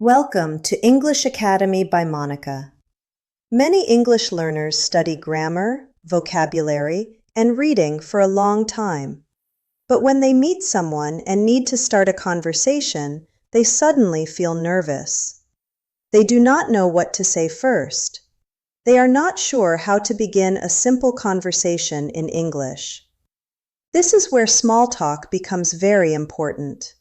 Welcome to English Academy by Monica. Many English learners study grammar, vocabulary, and reading for a long time. But when they meet someone and need to start a conversation, they suddenly feel nervous. They do not know what to say first. They are not sure how to begin a simple conversation in English. This is where small talk becomes very important.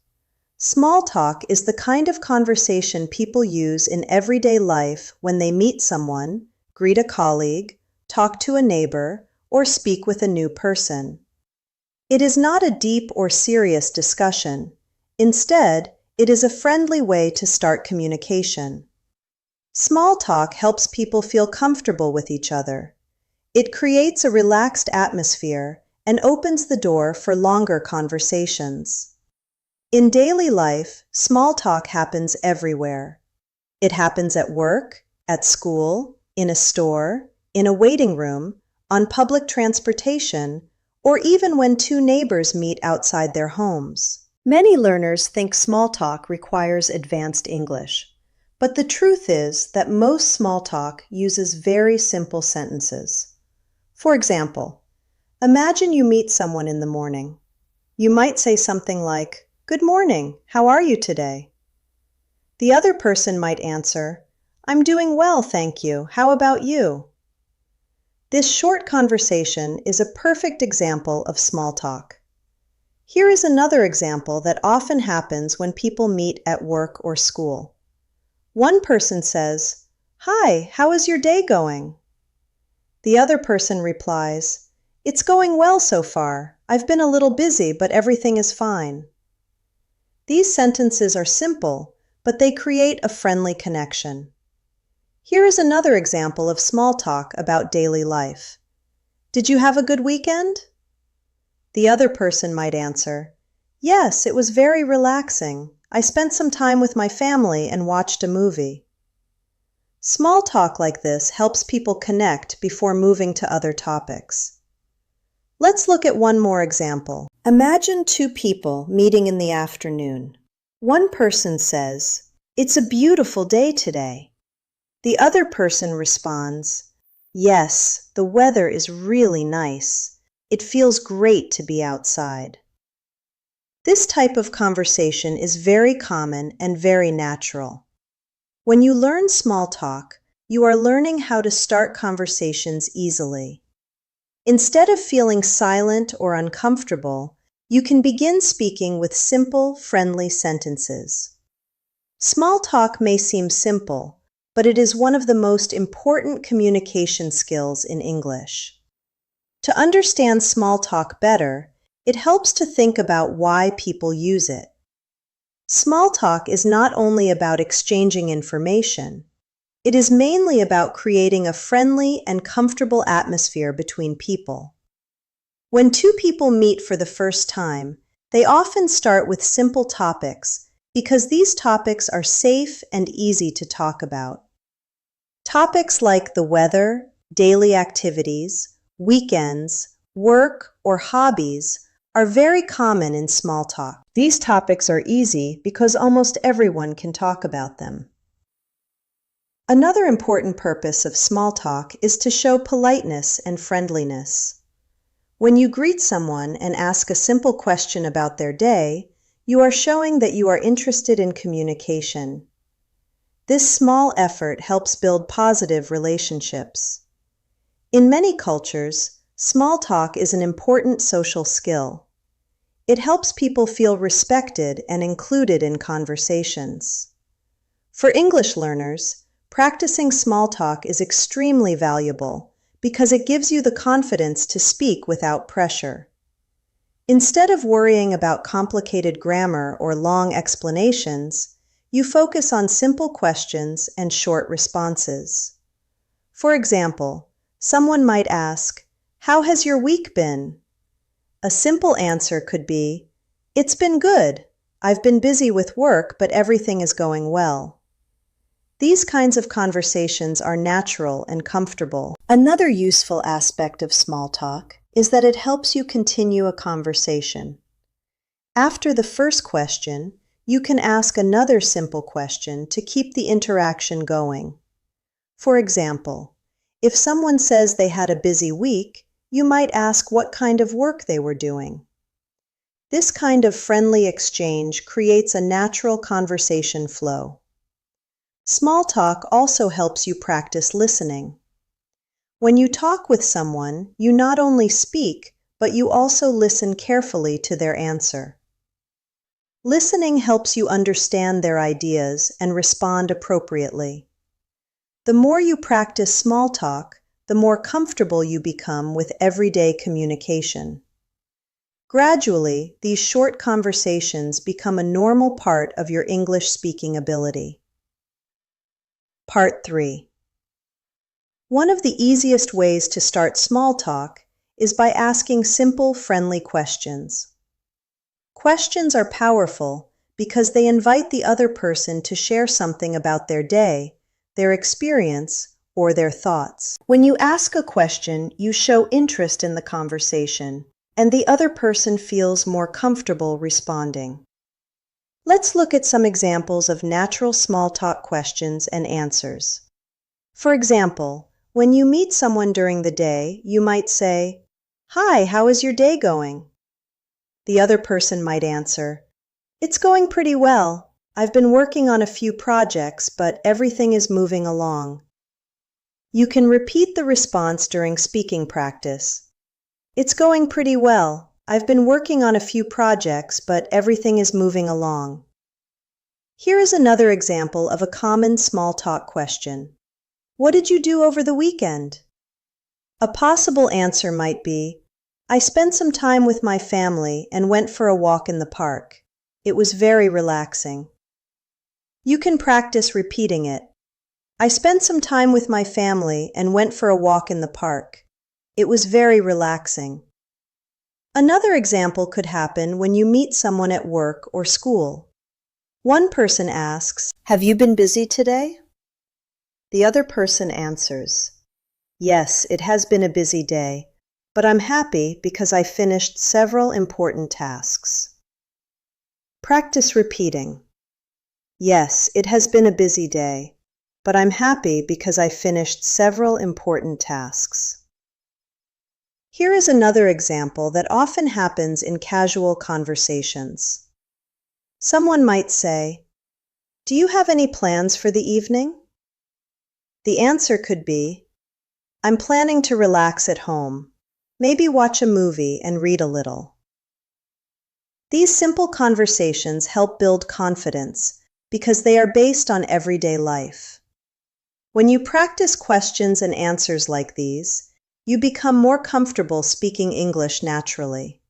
Small talk is the kind of conversation people use in everyday life when they meet someone, greet a colleague, talk to a neighbor, or speak with a new person. It is not a deep or serious discussion. Instead, it is a friendly way to start communication. Small talk helps people feel comfortable with each other. It creates a relaxed atmosphere and opens the door for longer conversations. In daily life, small talk happens everywhere. It happens at work, at school, in a store, in a waiting room, on public transportation, or even when two neighbors meet outside their homes. Many learners think small talk requires advanced English, but the truth is that most small talk uses very simple sentences. For example, imagine you meet someone in the morning. You might say something like, "Good morning, how are you today?" The other person might answer, "I'm doing well, thank you. How about you?" This short conversation is a perfect example of small talk. Here is another example that often happens when people meet at work or school. One person says, "Hi, how is your day going?" The other person replies, "It's going well so far. I've been a little busy, but everything is fine." These sentences are simple, but they create a friendly connection. Here is another example of small talk about daily life. "Did you have a good weekend?" The other person might answer, "Yes, it was very relaxing. I spent some time with my family and watched a movie." Small talk like this helps people connect before moving to other topics. Let's look at one more example. Imagine two people meeting in the afternoon. One person says, "It's a beautiful day today." The other person responds, "Yes, the weather is really nice. It feels great to be outside." This type of conversation is very common and very natural. When you learn small talk, you are learning how to start conversations easily. Instead of feeling silent or uncomfortable, you can begin speaking with simple, friendly sentences. Small talk may seem simple, but it is one of the most important communication skills in English. To understand small talk better, it helps to think about why people use it. Small talk is not only about exchanging information. It is mainly about creating a friendly and comfortable atmosphere between people. When two people meet for the first time, they often start with simple topics because these topics are safe and easy to talk about. Topics like the weather, daily activities, weekends, work, or hobbies are very common in small talk. These topics are easy because almost everyone can talk about them. Another important purpose of small talk is to show politeness and friendliness. When you greet someone and ask a simple question about their day, you are showing that you are interested in communication. This small effort helps build positive relationships. In many cultures, small talk is an important social skill. It helps people feel respected and included in conversations. For English learners, practicing small talk is extremely valuable because it gives you the confidence to speak without pressure. Instead of worrying about complicated grammar or long explanations, you focus on simple questions and short responses. For example, someone might ask, "How has your week been?" A simple answer could be, "It's been good. I've been busy with work, but everything is going well." These kinds of conversations are natural and comfortable. Another useful aspect of small talk is that it helps you continue a conversation. After the first question, you can ask another simple question to keep the interaction going. For example, if someone says they had a busy week, you might ask what kind of work they were doing. This kind of friendly exchange creates a natural conversation flow. Small talk also helps you practice listening. When you talk with someone, you not only speak, but you also listen carefully to their answer. Listening helps you understand their ideas and respond appropriately. The more you practice small talk, the more comfortable you become with everyday communication. Gradually, these short conversations become a normal part of your English speaking ability. Part 3. One of the easiest ways to start small talk is by asking simple, friendly questions. Questions are powerful because they invite the other person to share something about their day, their experience, or their thoughts. When you ask a question, you show interest in the conversation, and the other person feels more comfortable responding. Let's look at some examples of natural small talk questions and answers. For example, when you meet someone during the day, you might say, "Hi, how is your day going?" The other person might answer, "It's going pretty well. I've been working on a few projects, but everything is moving along." You can repeat the response during speaking practice. "It's going pretty well. I've been working on a few projects, but everything is moving along." Here is another example of a common small talk question. "What did you do over the weekend?" A possible answer might be, "I spent some time with my family and went for a walk in the park. It was very relaxing." You can practice repeating it. "I spent some time with my family and went for a walk in the park. It was very relaxing." Another example could happen when you meet someone at work or school. One person asks, "Have you been busy today?" The other person answers, "Yes, it has been a busy day, but I'm happy because I finished several important tasks." Practice repeating. "Yes, it has been a busy day, but I'm happy because I finished several important tasks." Here is another example that often happens in casual conversations. Someone might say, "Do you have any plans for the evening?" The answer could be, "I'm planning to relax at home, maybe watch a movie and read a little." These simple conversations help build confidence because they are based on everyday life. When you practice questions and answers like these, you become more comfortable speaking English naturally.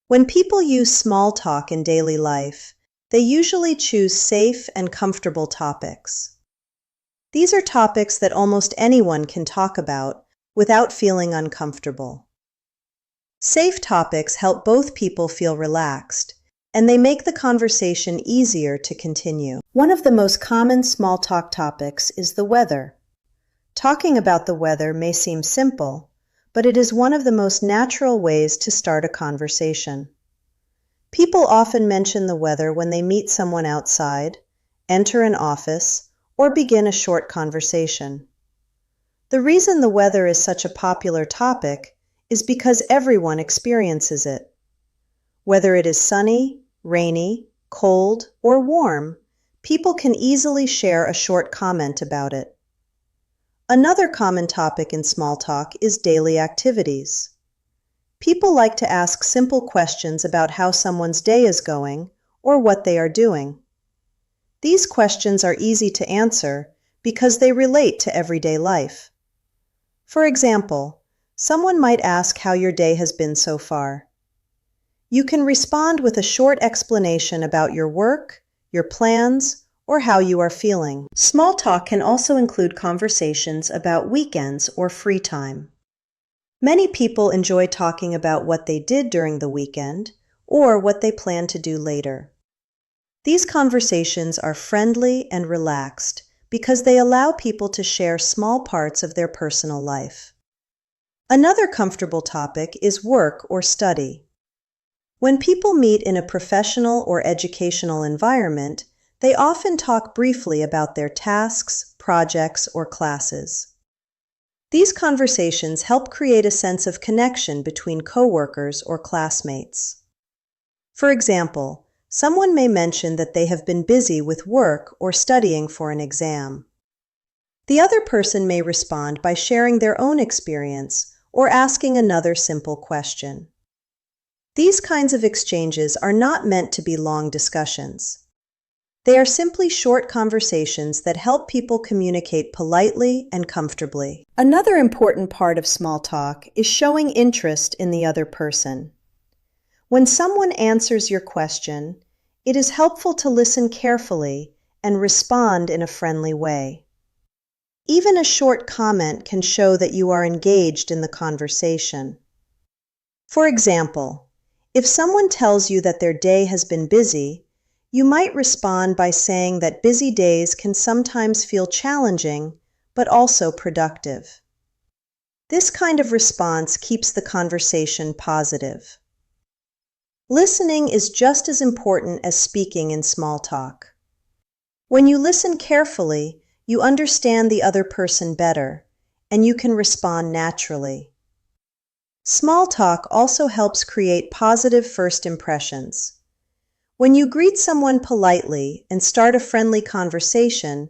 When people use small talk in daily life, they usually choose safe and comfortable topics. These are topics that almost anyone can talk about without feeling uncomfortable. Safe topics help both people feel relaxed, and they make the conversation easier to continue. One of the most common small talk topics is the weather. Talking about the weather may seem simple, but it is one of the most natural ways to start a conversation. People often mention the weather when they meet someone outside, enter an office, or begin a short conversation. The reason the weather is such a popular topic is because everyone experiences it. Whether it is sunny, rainy, cold, or warm, people can easily share a short comment about it. Another common topic in small talk is daily activities. People like to ask simple questions about how someone's day is going or what they are doing. These questions are easy to answer because they relate to everyday life. For example, someone might ask how your day has been so far. You can respond with a short explanation about your work, your plans, or how you are feeling. Small talk can also include conversations about weekends or free time. Many people enjoy talking about what they did during the weekend or what they plan to do later. These conversations are friendly and relaxed because they allow people to share small parts of their personal life. Another comfortable topic is work or study. When people meet in a professional or educational environment, they often talk briefly about their tasks, projects, or classes. These conversations help create a sense of connection between coworkers or classmates. For example, someone may mention that they have been busy with work or studying for an exam. The other person may respond by sharing their own experience or asking another simple question. These kinds of exchanges are not meant to be long discussions. They are simply short conversations that help people communicate politely and comfortably. Another important part of small talk is showing interest in the other person. When someone answers your question, it is helpful to listen carefully and respond in a friendly way. Even a short comment can show that you are engaged in the conversation. For example, if someone tells you that their day has been busy, you might respond by saying that busy days can sometimes feel challenging, but also productive. This kind of response keeps the conversation positive. Listening is just as important as speaking in small talk. When you listen carefully, you understand the other person better, and you can respond naturally. Small talk also helps create positive first impressions. When you greet someone politely and start a friendly conversation,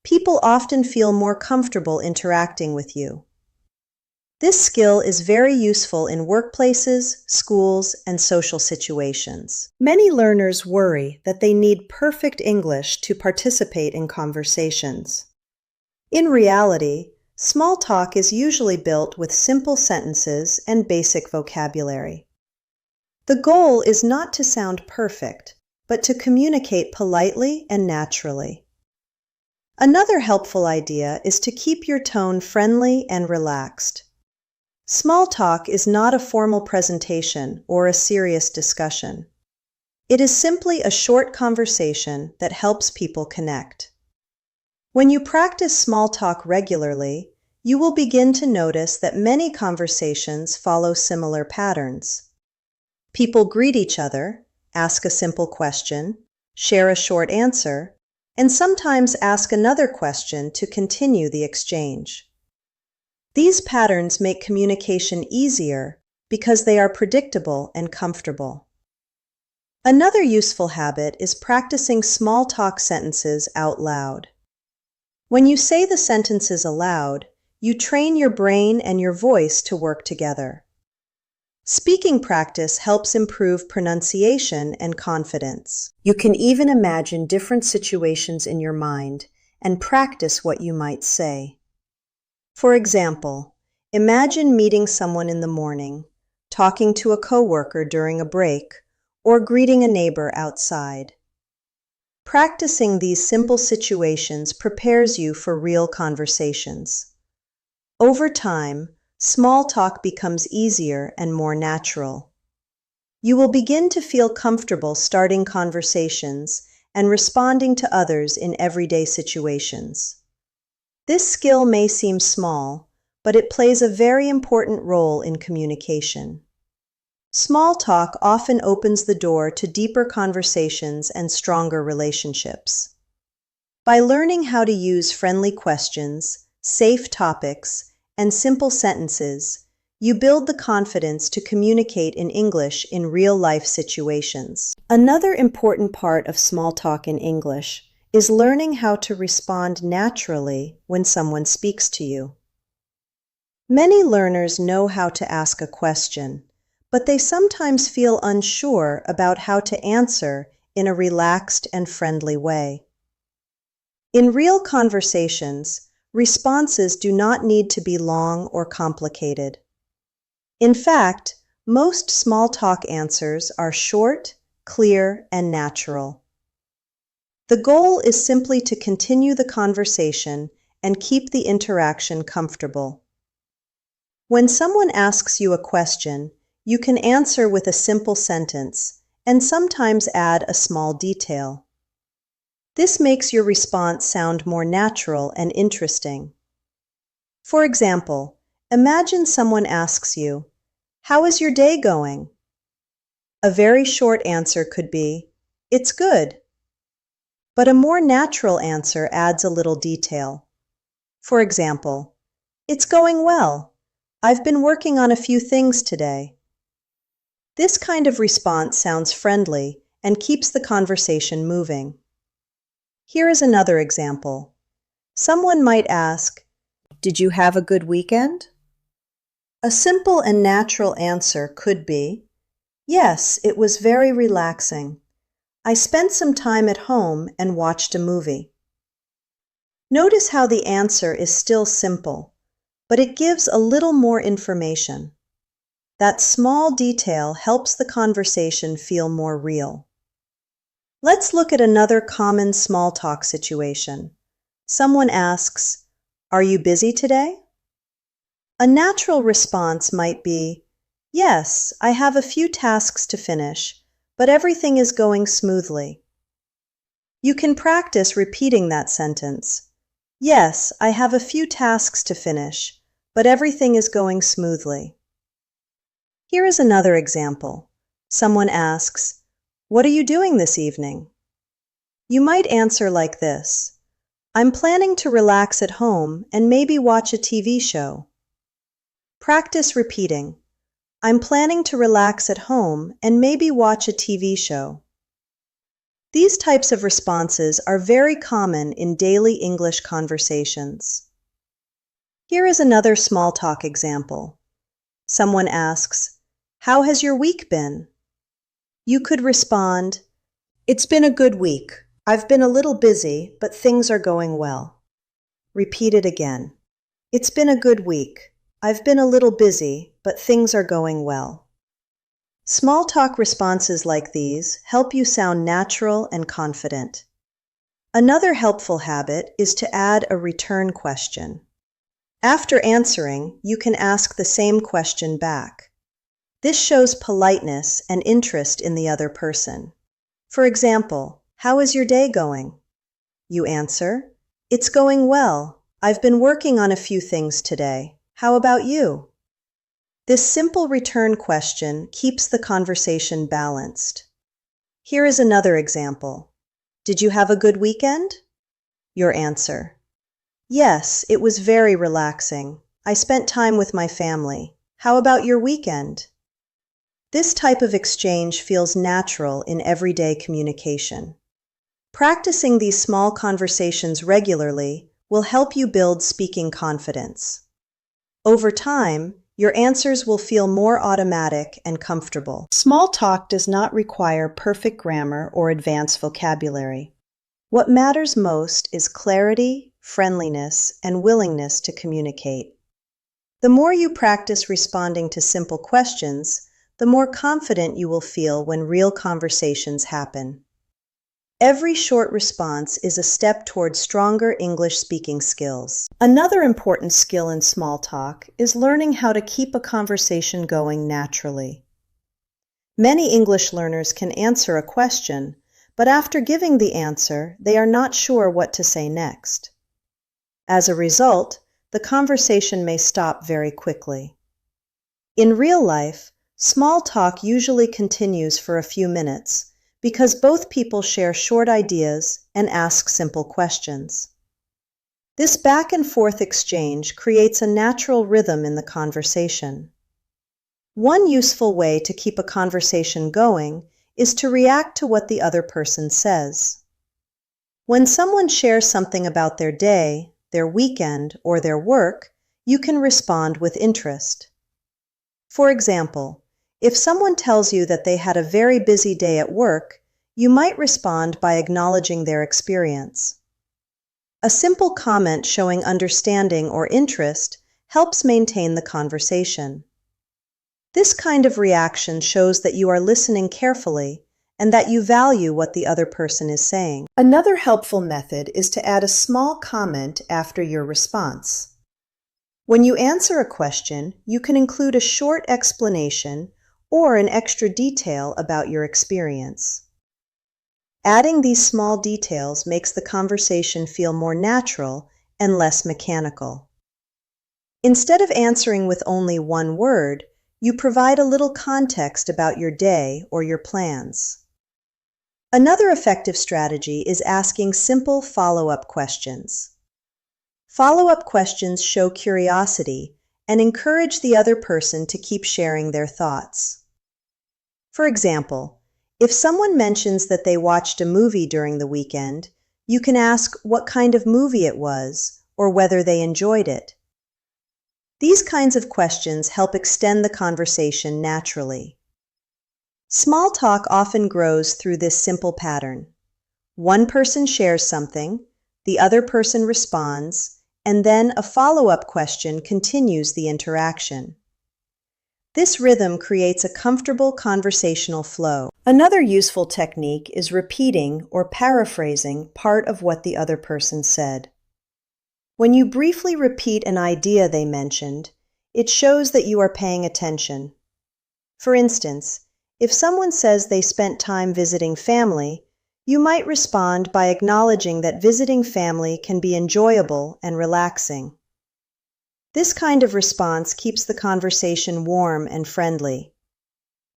people often feel more comfortable interacting with you. This skill is very useful in workplaces, schools, and social situations. Many learners worry that they need perfect English to participate in conversations. In reality, small talk is usually built with simple sentences and basic vocabulary. The goal is not to sound perfect, but to communicate politely and naturally. Another helpful idea is to keep your tone friendly and relaxed. Small talk is not a formal presentation or a serious discussion. It is simply a short conversation that helps people connect. When you practice small talk regularly, you will begin to notice that many conversations follow similar patterns. People greet each other, ask a simple question, share a short answer, and sometimes ask another question to continue the exchange. These patterns make communication easier because they are predictable and comfortable. Another useful habit is practicing small talk sentences out loud. When you say the sentences aloud, you train your brain and your voice to work together. Speaking practice helps improve pronunciation and confidence. You can even imagine different situations in your mind and practice what you might say. For example, imagine meeting someone in the morning, talking to a coworker during a break, or greeting a neighbor outside. Practicing these simple situations prepares you for real conversations. Over time, small talk becomes easier and more natural. You will begin to feel comfortable starting conversations and responding to others in everyday situations. This skill may seem small, but it plays a very important role in communication. Small talk often opens the door to deeper conversations and stronger relationships. By learning how to use friendly questions, safe topics, and simple sentences, you build the confidence to communicate in English in real-life situations. Another important part of small talk in English is learning how to respond naturally when someone speaks to you. Many learners know how to ask a question, but they sometimes feel unsure about how to answer in a relaxed and friendly way. In real conversations, responses do not need to be long or complicated. In fact, most small talk answers are short, clear, and natural. The goal is simply to continue the conversation and keep the interaction comfortable. When someone asks you a question, you can answer with a simple sentence and sometimes add a small detail. This makes your response sound more natural and interesting. For example, imagine someone asks you, "How is your day going?" A very short answer could be, "It's good." But a more natural answer adds a little detail. For example, "It's going well. I've been working on a few things today." This kind of response sounds friendly and keeps the conversation moving. Here is another example. Someone might ask, "Did you have a good weekend?" A simple and natural answer could be, "Yes, it was very relaxing. I spent some time at home and watched a movie." Notice how the answer is still simple, but it gives a little more information. That small detail helps the conversation feel more real. Let's look at another common small talk situation. Someone asks, "Are you busy today?" A natural response might be, "Yes, I have a few tasks to finish, but everything is going smoothly." You can practice repeating that sentence. "Yes, I have a few tasks to finish, but everything is going smoothly." Here is another example. Someone asks, "What are you doing this evening?" You might answer like this, "I'm planning to relax at home and maybe watch a TV show." Practice repeating, "I'm planning to relax at home and maybe watch a TV show." These types of responses are very common in daily English conversations. Here is another small talk example. Someone asks, "How has your week been?" You could respond, "It's been a good week. I've been a little busy, but things are going well." Repeat it again. "It's been a good week. I've been a little busy, but things are going well." Small talk responses like these help you sound natural and confident. Another helpful habit is to add a return question. After answering, you can ask the same question back. This shows politeness and interest in the other person. For example, "How is your day going?" You answer, "It's going well. I've been working on a few things today. How about you?" This simple return question keeps the conversation balanced. Here is another example. "Did you have a good weekend?" Your answer, "Yes, it was very relaxing. I spent time with my family. How about your weekend?" This type of exchange feels natural in everyday communication. Practicing these small conversations regularly will help you build speaking confidence. Over time, your answers will feel more automatic and comfortable. Small talk does not require perfect grammar or advanced vocabulary. What matters most is clarity, friendliness, and willingness to communicate. The more you practice responding to simple questions, the more confident you will feel when real conversations happen. Every short response is a step toward stronger English speaking skills. Another important skill in small talk is learning how to keep a conversation going naturally. Many English learners can answer a question, but after giving the answer, they are not sure what to say next. As a result, the conversation may stop very quickly. In real life, small talk usually continues for a few minutes, because both people share short ideas and ask simple questions. This back and forth exchange creates a natural rhythm in the conversation. One useful way to keep a conversation going is to react to what the other person says. When someone shares something about their day, their weekend, or their work, you can respond with interest. For example, if someone tells you that they had a very busy day at work, you might respond by acknowledging their experience. A simple comment showing understanding or interest helps maintain the conversation. This kind of reaction shows that you are listening carefully and that you value what the other person is saying. Another helpful method is to add a small comment after your response. When you answer a question, you can include a short explanation or an extra detail about your experience. Adding these small details makes the conversation feel more natural and less mechanical. Instead of answering with only one word, You provide a little context about your day or your plans. Another effective strategy is asking simple follow-up questions. Follow-up questions show curiosity and encourage the other person to keep sharing their thoughts. For example, if someone mentions that they watched a movie during the weekend, you can ask what kind of movie it was or whether they enjoyed it. These kinds of questions help extend the conversation naturally. Small talk often grows through this simple pattern. One person shares something, the other person responds, and then a follow-up question continues the interaction. This rhythm creates a comfortable conversational flow. Another useful technique is repeating or paraphrasing part of what the other person said. When you briefly repeat an idea they mentioned, it shows that you are paying attention. For instance, if someone says they spent time visiting family, you might respond by acknowledging that visiting family can be enjoyable and relaxing. This kind of response keeps the conversation warm and friendly.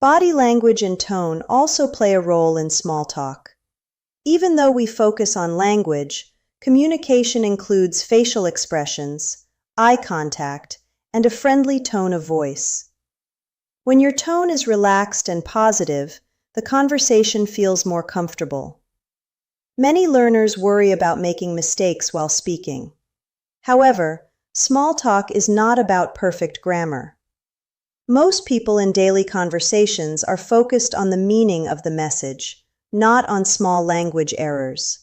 Body language and tone also play a role in small talk. Even though we focus on language, communication includes facial expressions, eye contact, and a friendly tone of voice. When your tone is relaxed and positive, the conversation feels more comfortable. Many learners worry about making mistakes while speaking. However, small talk is not about perfect grammar. Most people in daily conversations are focused on the meaning of the message, not on small language errors.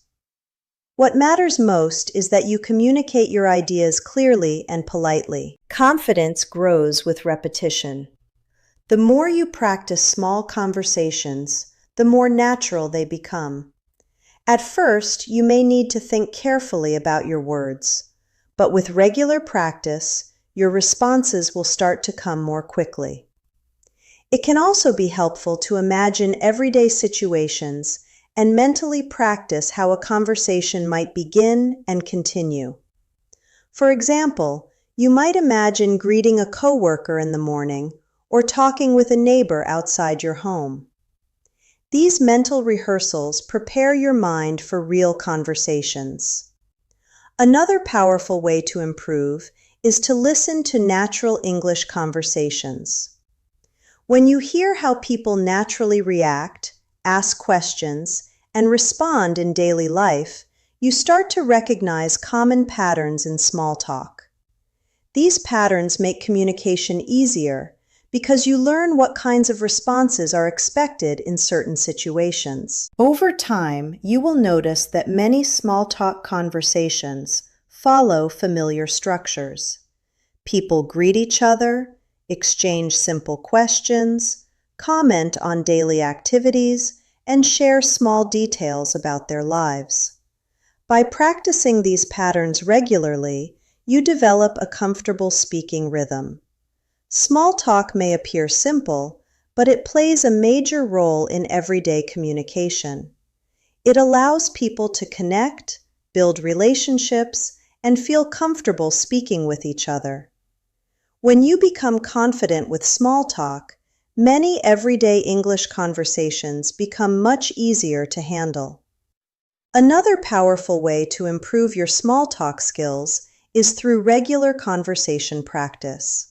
What matters most is that you communicate your ideas clearly and politely. Confidence grows with repetition. The more you practice small conversations, the more natural they become. At first, you may need to think carefully about your words, but with regular practice, your responses will start to come more quickly. It can also be helpful to imagine everyday situations and mentally practice how a conversation might begin and continue. For example, you might imagine greeting a coworker in the morning or talking with a neighbor outside your home. These mental rehearsals prepare your mind for real conversations. Another powerful way to improve is to listen to natural English conversations. When you hear how people naturally react, ask questions, and respond in daily life, you start to recognize common patterns in small talk. These patterns make communication easier because you learn what kinds of responses are expected in certain situations. Over time, you will notice that many small talk conversations follow familiar structures. People greet each other, exchange simple questions, comment on daily activities, and share small details about their lives. By practicing these patterns regularly, you develop a comfortable speaking rhythm. Small talk may appear simple, but it plays a major role in everyday communication. It allows people to connect, build relationships, and feel comfortable speaking with each other. When you become confident with small talk, many everyday English conversations become much easier to handle. Another powerful way to improve your small talk skills is through regular conversation practice.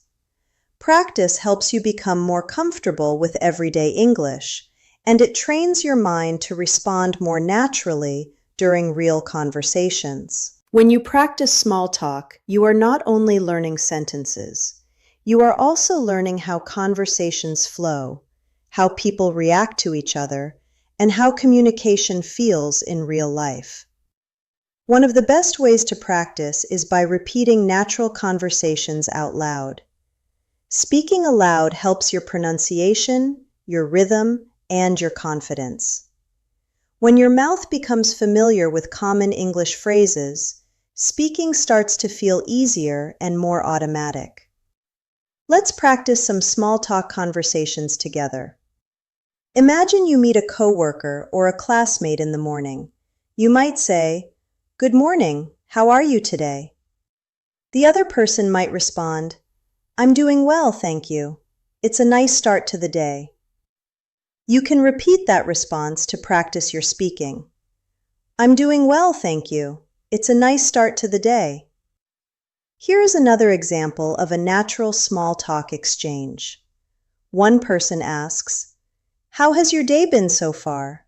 Practice helps you become more comfortable with everyday English, and it trains your mind to respond more naturally during real conversations. When you practice small talk, you are not only learning sentences, you are also learning how conversations flow, how people react to each other, and how communication feels in real life. One of the best ways to practice is by repeating natural conversations out loud. Speaking aloud helps your pronunciation, your rhythm, and your confidence. When your mouth becomes familiar with common English phrases, speaking starts to feel easier and more automatic. Let's practice some small talk conversations together. Imagine you meet a coworker or a classmate in the morning. You might say, "Good morning, how are you today?" The other person might respond, "I'm doing well, thank you." It's a nice start to the day. You can repeat that response to practice your speaking. I'm doing well, thank you. It's a nice start to the day. Here is another example of a natural small talk exchange. One person asks, "How has your day been so far?"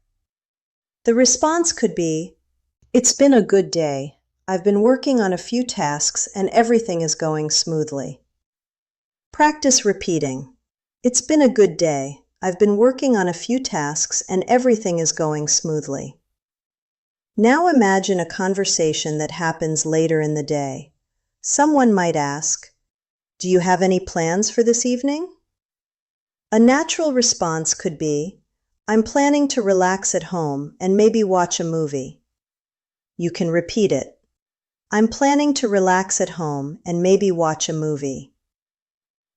The response could be, "It's been a good day. I've been working on a few tasks and everything is going smoothly." Practice repeating. It's been a good day. I've been working on a few tasks and everything is going smoothly. Now imagine a conversation that happens later in the day. Someone might ask, "Do you have any plans for this evening?" A natural response could be, "I'm planning to relax at home and maybe watch a movie." You can repeat it. I'm planning to relax at home and maybe watch a movie.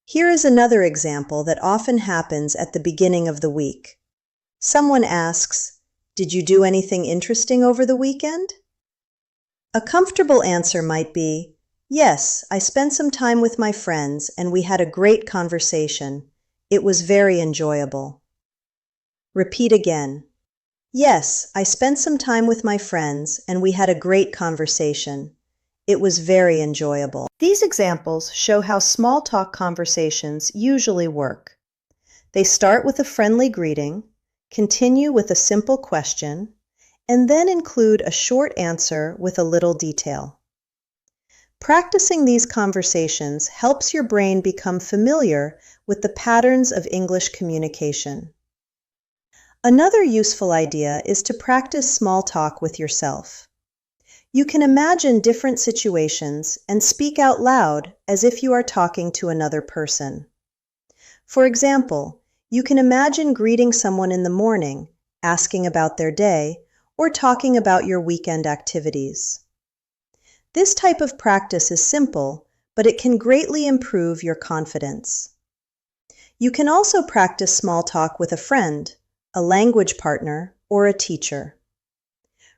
Here is another example that often happens at the beginning of the week. Someone asks, "Did you do anything interesting over the weekend?" A comfortable answer might be, "Yes, I spent some time with my friends and we had a great conversation. It was very enjoyable." Repeat again. "Yes, I spent some time with my friends and we had a great conversation. It was very enjoyable." These examples show how small talk conversations usually work. They start with a friendly greeting, continue with a simple question, and then include a short answer with a little detail. Practicing these conversations helps your brain become familiar with the patterns of English communication. Another useful idea is to practice small talk with yourself. You can imagine different situations and speak out loud as if you are talking to another person. For example, you can imagine greeting someone in the morning, asking about their day, or talking about your weekend activities. This type of practice is simple, but it can greatly improve your confidence. You can also practice small talk with a friend, a language partner, or a teacher.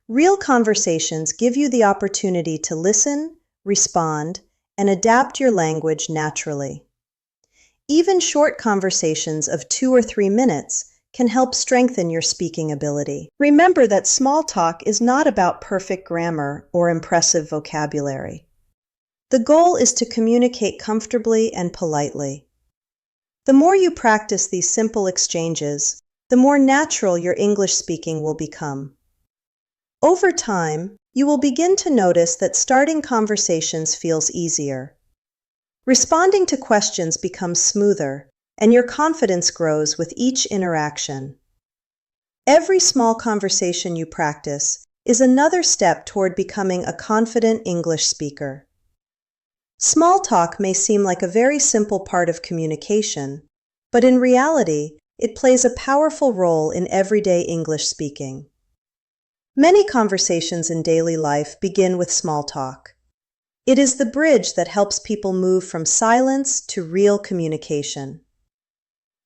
Real conversations give you the opportunity to listen, respond, and adapt your language naturally. Even short conversations of 2 or 3 minutes can help strengthen your speaking ability. Remember that small talk is not about perfect grammar or impressive vocabulary. The goal is to communicate comfortably and politely. The more you practice these simple exchanges, the more natural your English speaking will become. Over time, you will begin to notice that starting conversations feels easier. Responding to questions becomes smoother, and your confidence grows with each interaction. Every small conversation you practice is another step toward becoming a confident English speaker. Small talk may seem like a very simple part of communication, but in reality, it plays a powerful role in everyday English speaking. Many conversations in daily life begin with small talk. It is the bridge that helps people move from silence to real communication.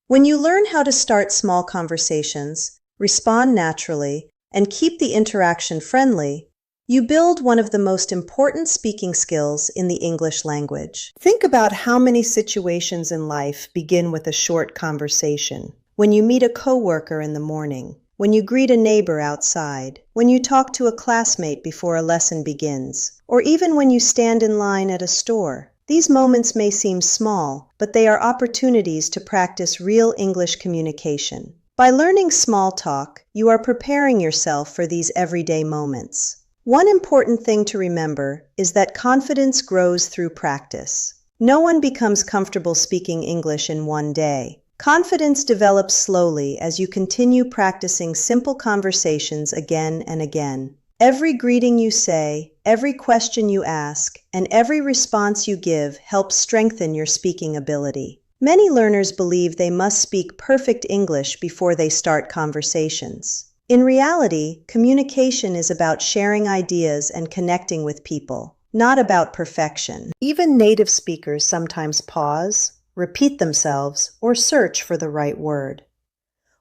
When you learn how to start small conversations, respond naturally, and keep the interaction friendly, you build one of the most important speaking skills in the English language. Think about how many situations in life begin with a short conversation. When you meet a coworker in the morning, when you greet a neighbor outside, when you talk to a classmate before a lesson begins, or even when you stand in line at a store. These moments may seem small, but they are opportunities to practice real English communication. By learning small talk, you are preparing yourself for these everyday moments. One important thing to remember is that confidence grows through practice. No one becomes comfortable speaking English in one day. Confidence develops slowly as you continue practicing simple conversations again and again. Every greeting you say, every question you ask, and every response you give helps strengthen your speaking ability. Many learners believe they must speak perfect English before they start conversations. In reality, communication is about sharing ideas and connecting with people, not about perfection. Even native speakers sometimes pause, repeat themselves, or search for the right word.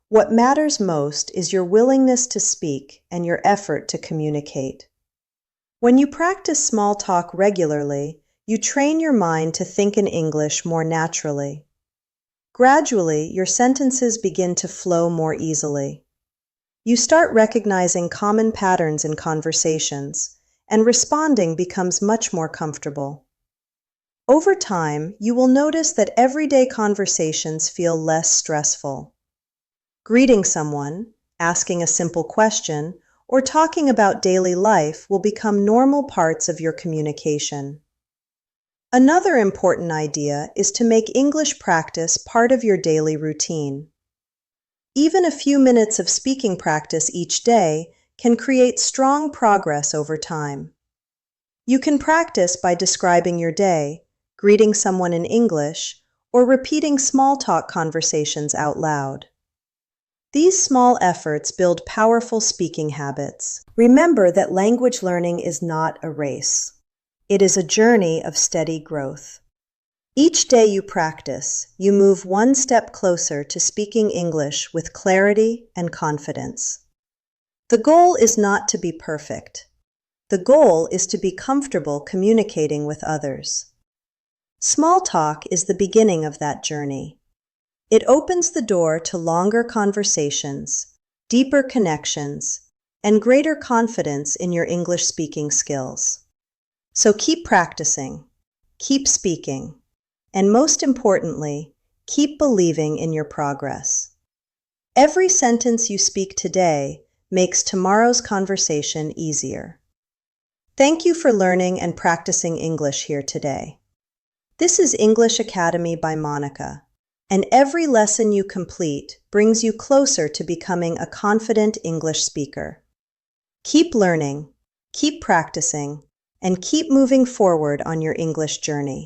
What matters most is your willingness to speak and your effort to communicate. When you practice small talk regularly, you train your mind to think in English more naturally. Gradually, your sentences begin to flow more easily. You start recognizing common patterns in conversations, and responding becomes much more comfortable. Over time, you will notice that everyday conversations feel less stressful. Greeting someone, asking a simple question, or talking about daily life will become normal parts of your communication. Another important idea is to make English practice part of your daily routine. Even a few minutes of speaking practice each day can create strong progress over time. You can practice by describing your day, greeting someone in English, or repeating small talk conversations out loud. These small efforts build powerful speaking habits. Remember that language learning is not a race. It is a journey of steady growth. Each day you practice, you move one step closer to speaking English with clarity and confidence. The goal is not to be perfect. The goal is to be comfortable communicating with others. Small talk is the beginning of that journey. It opens the door to longer conversations, deeper connections, and greater confidence in your English speaking skills. So keep practicing, keep speaking, and most importantly, keep believing in your progress. Every sentence you speak today makes tomorrow's conversation easier. Thank you for learning and practicing English here today. This is English Academy by Monica, and every lesson you complete brings you closer to becoming a confident English speaker. Keep learning, keep practicing, and keep moving forward on your English journey.